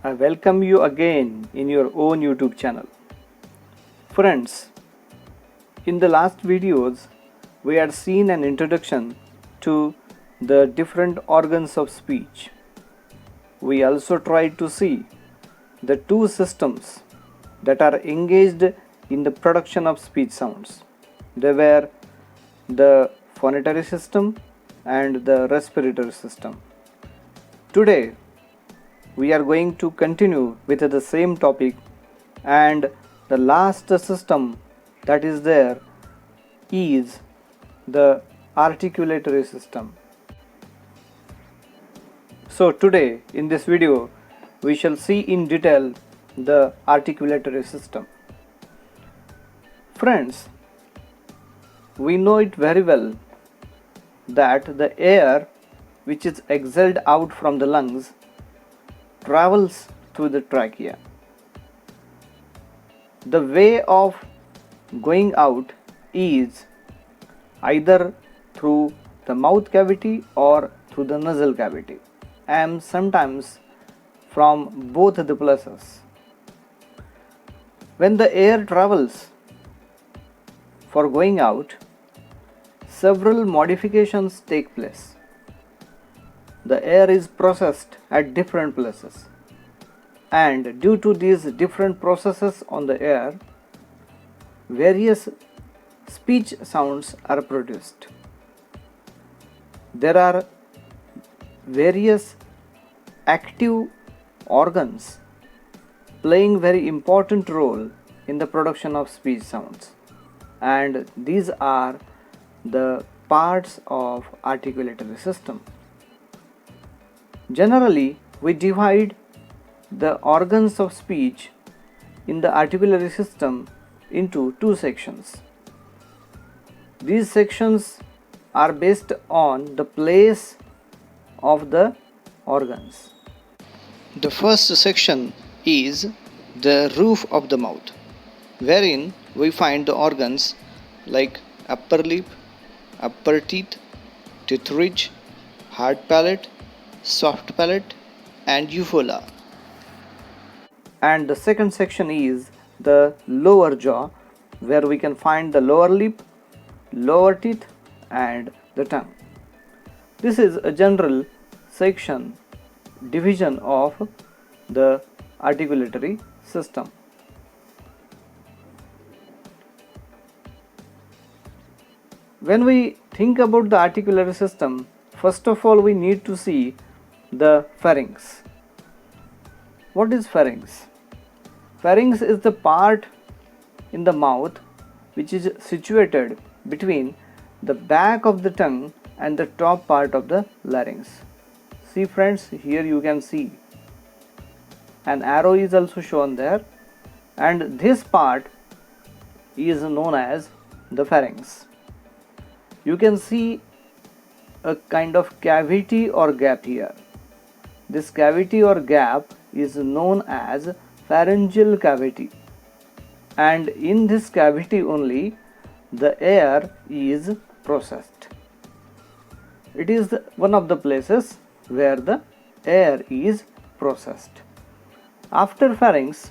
I welcome you again in your own YouTube channel. Friends, in the last videos, we had seen an introduction to the different organs of speech. We also tried to see the two systems that are engaged in the production of speech sounds. They were the phonatory system and the respiratory system. Today, we are going to continue with the same topic, and the last system that is there is the articulatory system. So today in this video we shall see in detail the articulatory system. Friends, we know it very well that the air which is exhaled out from the lungs travels through the trachea. The way of going out is either through the mouth cavity or through the nasal cavity, and sometimes from both the places. When the air travels for going out, several modifications take place. The air is processed at different places, and due to these different processes on the air, various speech sounds are produced. There are various active organs playing very important role in the production of speech sounds, and these are the parts of articulatory system. Generally, we divide the organs of speech in the articulatory system into two sections. These sections are based on the place of the organs. The first section is the roof of the mouth, wherein we find the organs like upper lip, upper teeth, teeth ridge, hard palate, soft palate, and uvula. And the second section is the lower jaw, where we can find the lower lip, lower teeth, and the tongue. This is a general section division of the articulatory system. When we think about the articulatory system, first of all we need to see the pharynx. What is pharynx? Pharynx is the part in the mouth which is situated between the back of the tongue and the top part of the larynx. See friends, here you can see an arrow is also shown there, and this part is known as the pharynx. You can see a kind of cavity or gap here. This cavity or gap is known as pharyngeal cavity, and in this cavity only the air is processed. It is one of the places where the air is processed. After pharynx,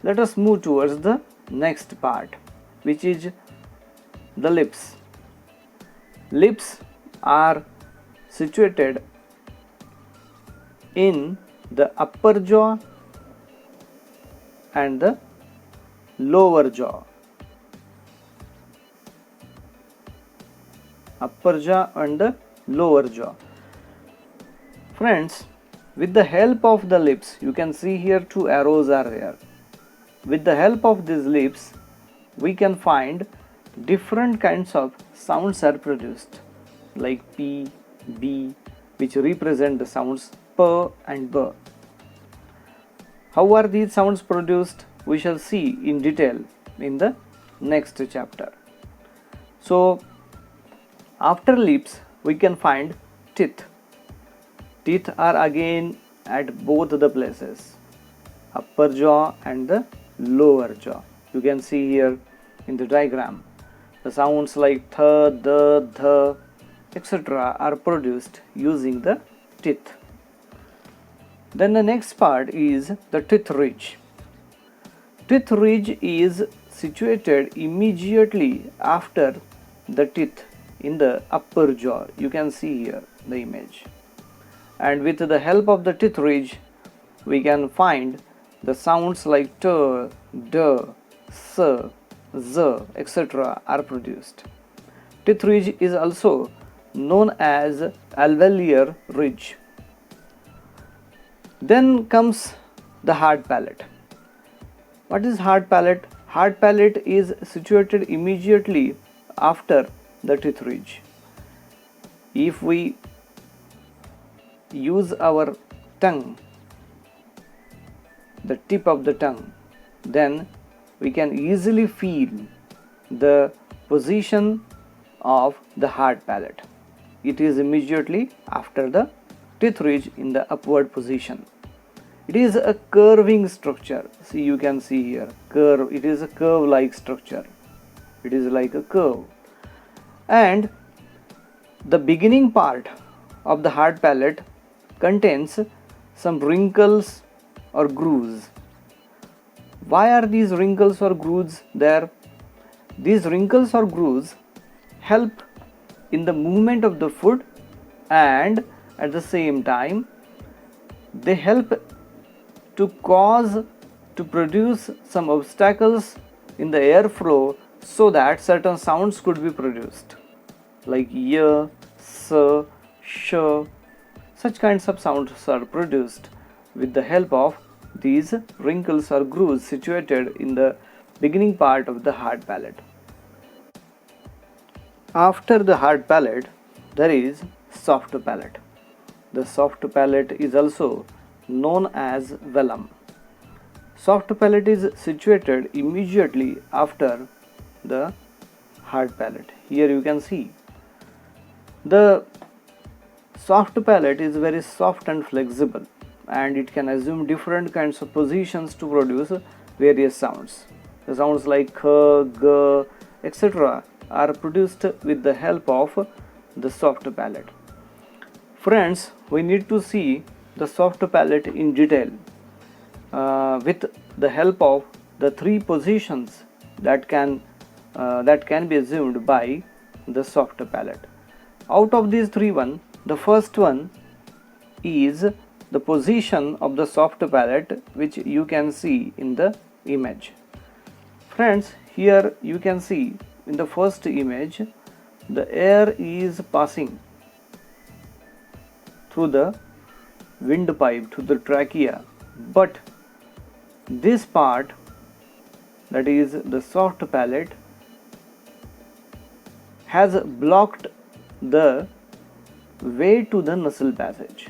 let us move towards the next part, which is the lips. Lips are situated in the upper jaw and the lower jaw. Upper jaw and the lower jaw. Friends, with the help of the lips, you can see here two arrows are there. With the help of these lips, we can find different kinds of sounds are produced, like P, B, which represent the sounds P and B. How are these sounds produced? We shall see in detail in the next chapter. So, after lips, we can find teeth. Teeth are again at both the places, upper jaw and the lower jaw. You can see here in the diagram the sounds like th, the, etc. are produced using the teeth. Then the next part is the teeth ridge. Teeth ridge is situated immediately after the teeth in the upper jaw. You can see here the image. And with the help of the teeth ridge, we can find the sounds like t, d, s, z, etc. are produced. Teeth ridge is also known as alveolar ridge. Then comes the hard palate. What is hard palate? Hard palate is situated immediately after the teeth ridge. If we use our tongue, the tip of the tongue, then we can easily feel the position of the hard palate. It is immediately after the teeth ridge in the upward position. It is a curving structure. See, you can see here curve. It is a curve like structure. It is like a curve. And the beginning part of the hard palate contains some wrinkles or grooves. Why are these wrinkles or grooves there? These wrinkles or grooves help in the movement of the food, and at the same time they help to cause to produce some obstacles in the airflow so that certain sounds could be produced like y, s, sh. Such kinds of sounds are produced with the help of these wrinkles or grooves situated in the beginning part of the hard palate. After the hard palate, there is soft palate. The soft palate is also known as velum. Soft palate is situated immediately after the hard palate. Here you can see the soft palate is very soft and flexible, and it can assume different kinds of positions to produce various sounds. The sounds like k, g, etc. are produced with the help of the soft palate. Friends, we need to see the soft palate in detail with the help of the three positions that can be assumed by the soft palate. Out of these three, the first one is the position of the soft palate, which you can see in the image. Friends, here you can see in the first image the air is passing through the windpipe to the trachea, but this part, that is the soft palate, has blocked the way to the nasal passage.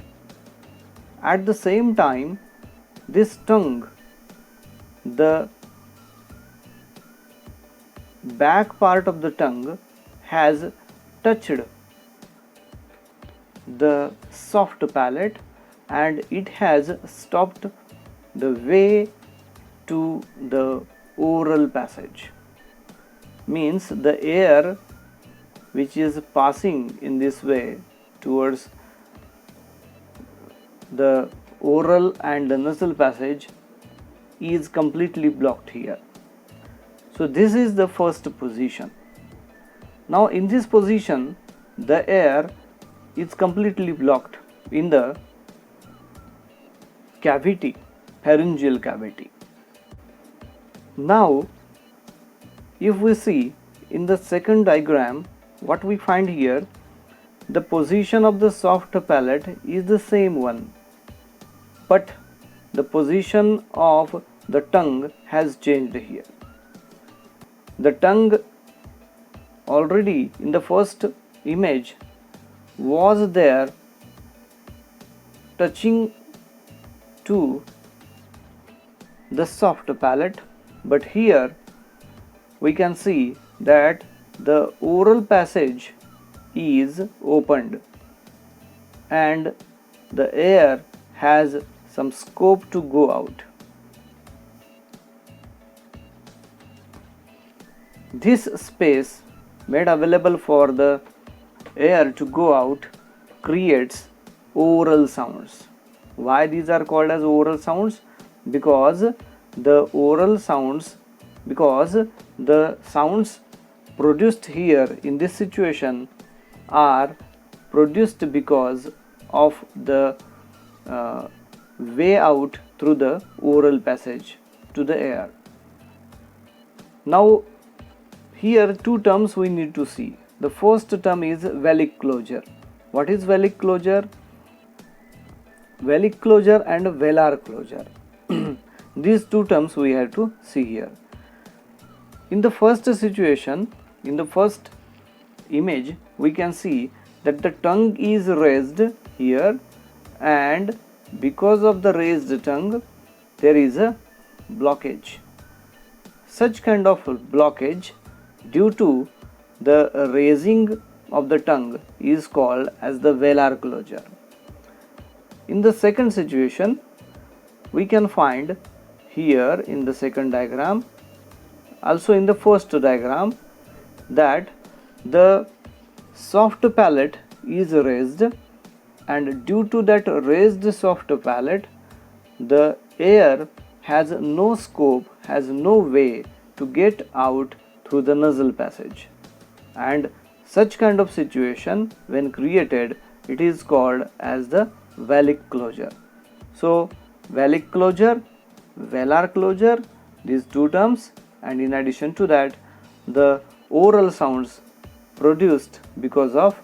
At the same time, this tongue, the back part of the tongue, has touched the soft palate and it has stopped the way to the oral passage. Means the air which is passing in this way towards the oral and the nasal passage is completely blocked here. So this is the first position. Now in this position the air is completely blocked in the cavity, pharyngeal cavity. Now if we see in the second diagram, what we find here, the position of the soft palate is the same one, but the position of the tongue has changed here. The tongue already in the first image was there touching to the soft palate, but here we can see that the oral passage is opened and the air has some scope to go out. This space made available for the air to go out creates oral sounds. Why these are called as oral sounds? Because the sounds produced here in this situation are produced because of the way out through the oral passage to the air. Now here two terms we need to see. The first term is valve closure. What is valve closure? Valve closure and velar closure. These two terms we have to see here. In the first situation, in the first image, we can see that the tongue is raised here, and because of the raised tongue there is a blockage. Such kind of blockage due to the raising of the tongue is called as the velar closure. In the second situation, we can find here in the second diagram, also in the first diagram, that the soft palate is raised, and due to that raised soft palate, the air has no scope, has no way to get out through the nasal passage, and such kind of situation when created, it is called as the valve closure. So valve closure, velar closure, these two terms, and in addition to that, the oral sounds produced because of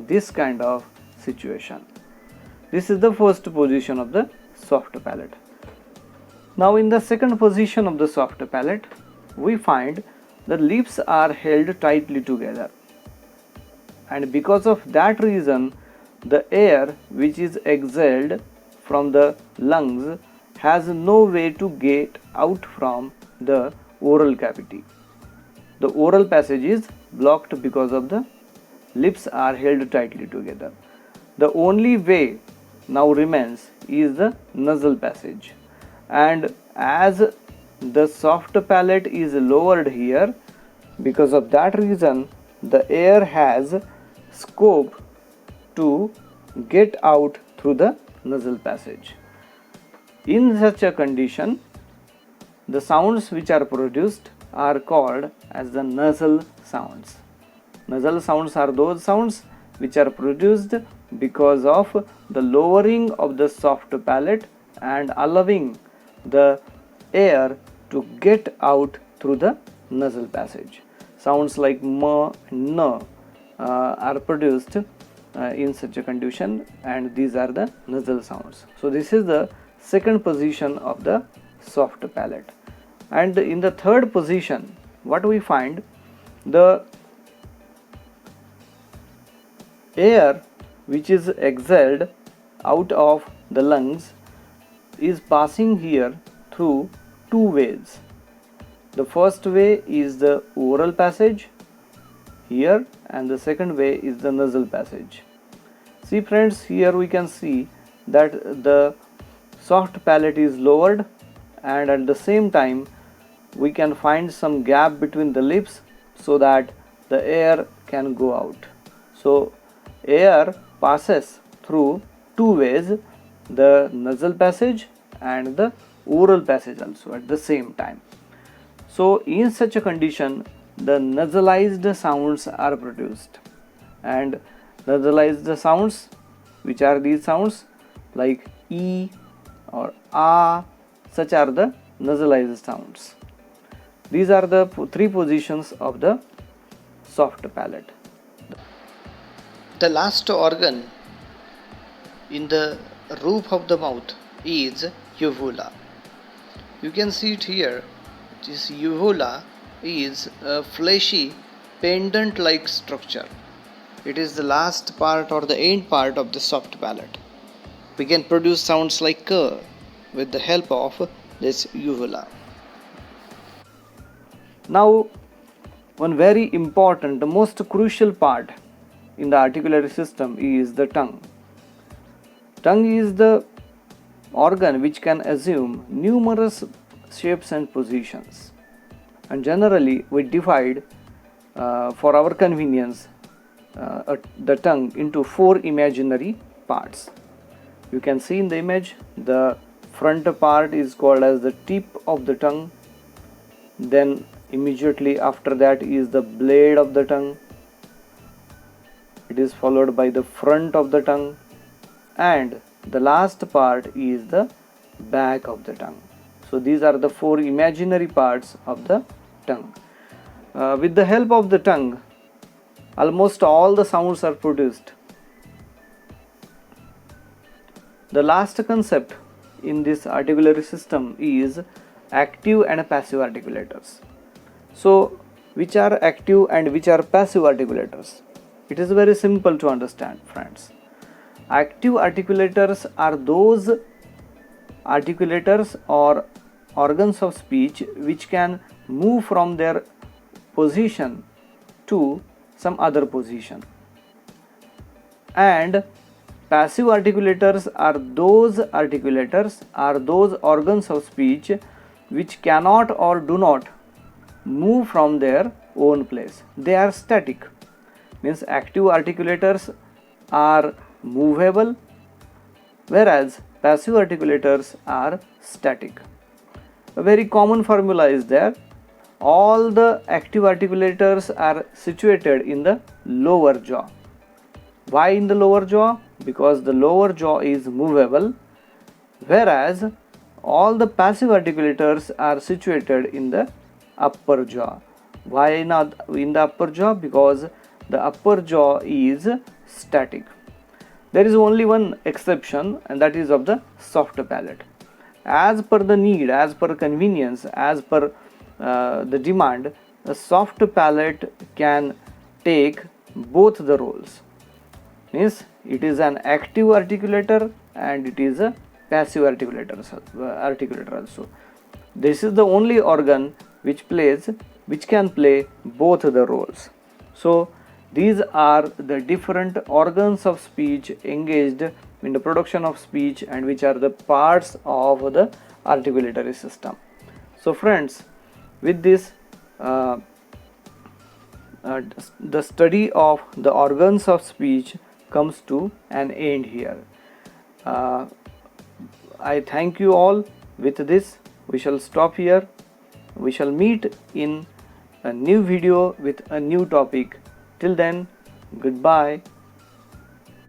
this kind of situation. This is the first position of the soft palate. Now in the second position of the soft palate, we find the lips are held tightly together, and because of that reason, the air which is exhaled from the lungs has no way to get out from the oral cavity. The oral passage is blocked because of the lips are held tightly together. The only way now remains is the nasal passage, and as the soft palate is lowered here, because of that reason the air has scope to get out through the nasal passage. In such a condition, the sounds which are produced are called as the nasal sounds. Nasal sounds are those sounds which are produced because of the lowering of the soft palate and allowing the air to get out through the nasal passage. Sounds like m and n are produced in such a condition, and these are the nasal sounds. So this is the second position of the soft palate. And in the third position, what we find, the air which is exhaled out of the lungs is passing here through two ways. The first way is the oral passage here, and the second way is the nasal passage. See friends, here we can see that the soft palate is lowered, and at the same time we can find some gap between the lips so that the air can go out. So air passes through two ways, the nasal passage and the oral passage also at the same time. So in such a condition, the nasalized sounds are produced, and nasalized sounds, which are these sounds like E or A, such are the nasalized sounds. These are the three positions of the soft palate. The last organ in the roof of the mouth is uvula. You can see it here. This uvula is a fleshy pendant like structure. It is the last part or the end part of the soft palate. We can produce sounds like k with the help of this uvula. Now, one very important, the most crucial part in the articulatory system is the tongue. Tongue is the organ which can assume numerous shapes and positions, and generally we divide for our convenience the tongue into four imaginary parts. You can see in the image the front part is called as the tip of the tongue, then immediately after that is the blade of the tongue, it is followed by the front of the tongue, and the last part is the back of the tongue. So these are the four imaginary parts of the tongue. With the help of the tongue, almost all the sounds are produced. The last concept in this articulatory system is active and passive articulators. So which are active and which are passive articulators? It is very simple to understand, friends. Active articulators are those articulators or organs of speech which can move from their position to some other position, and passive articulators are those organs of speech which cannot or do not move from their own place. They are static. Means active articulators are movable, whereas passive articulators are static. A very common formula is there. All the active articulators are situated in the lower jaw. Why in the lower jaw? Because the lower jaw is movable, whereas all the passive articulators are situated in the upper jaw. Why not in the upper jaw? Because the upper jaw is static. There is only one exception, and that is of the soft palate. As per the need, as per convenience, as per the demand, a soft palate can take both the roles. Means it is an active articulator and it is a passive articulator also. This is the only organ which can play both the roles. So these are the different organs of speech engaged in the production of speech and which are the parts of the articulatory system. So friends, with this the study of the organs of speech comes to an end here. I thank you all. With this we shall stop here. We shall meet in a new video with a new topic. Till then, goodbye.